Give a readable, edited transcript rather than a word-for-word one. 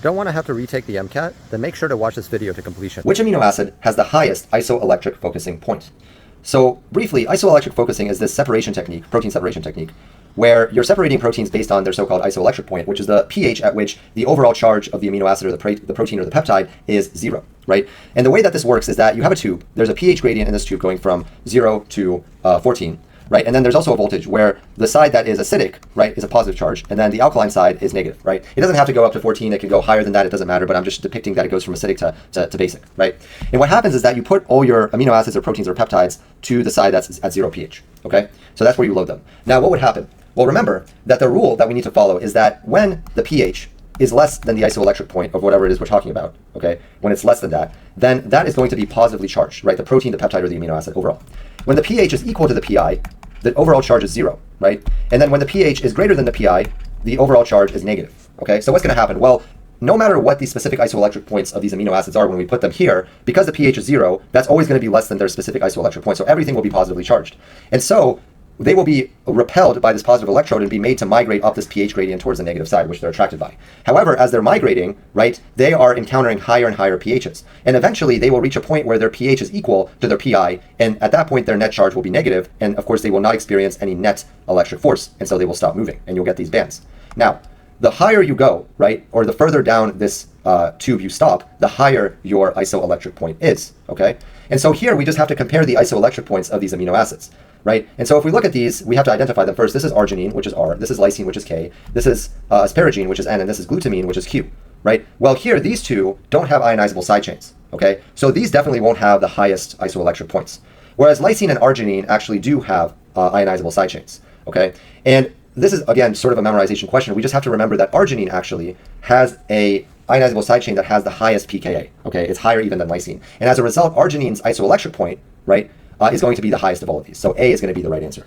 Don't want to have to retake the MCAT? Then make sure to watch this video to completion. Which amino acid has the highest isoelectric focusing point? So briefly, isoelectric focusing is this separation technique, protein separation technique, where you're separating proteins based on their so-called isoelectric point, which is the pH at which the overall charge of the amino acid or the protein or the peptide is 0, right? And the way that this works is that you have a tube. There's a pH gradient in this tube going from 0 to 14. Right? And then there's also a voltage where the side that is acidic, right, is a positive charge, and then the alkaline side is negative, right? It doesn't have to go up to 14, it can go higher than that, it doesn't matter, but I'm just depicting that it goes from acidic to basic, right? And what happens is that you put all your amino acids or proteins or peptides to the side that's at 0 pH, okay? So that's where you load them. Now, what would happen? Well, remember that the rule that we need to follow is that when the pH is less than the isoelectric point of whatever it is we're talking about, okay? When it's less than that, then that is going to be positively charged, right? The protein, the peptide, or the amino acid overall. When the pH is equal to the pi, the overall charge is 0, right? And then when the pH is greater than the pi, the overall charge is negative, okay? So what's going to happen? Well, no matter what the specific isoelectric points of these amino acids are when we put them here, because the pH is 0, that's always going to be less than their specific isoelectric point. So everything will be positively charged. And so they will be repelled by this positive electrode and be made to migrate up this pH gradient towards the negative side, which they're attracted by. However, as they're migrating, right, they are encountering higher and higher pHs. And eventually they will reach a point where their pH is equal to their pi, and at that point their net charge will be negative, and of course they will not experience any net electric force, and so they will stop moving, and you'll get these bands. Now, the higher you go, right, or the further down this tube you stop, the higher your isoelectric point is, okay? And so here we just have to compare the isoelectric points of these amino acids, right? And so if we look at these, we have to identify them first. This is arginine, which is R. This is lysine, which is K. This is asparagine, which is N. And this is glutamine, which is Q, right? Well, here, these two don't have ionizable side chains, okay? So these definitely won't have the highest isoelectric points. Whereas lysine and arginine actually do have ionizable side chains, okay? And this is, again, sort of a memorization question. We just have to remember that arginine actually has a ionizable side chain that has the highest pKa, okay? It's higher even than lysine. And as a result, arginine's isoelectric point, right, is going to be the highest of all of these. So A is going to be the right answer.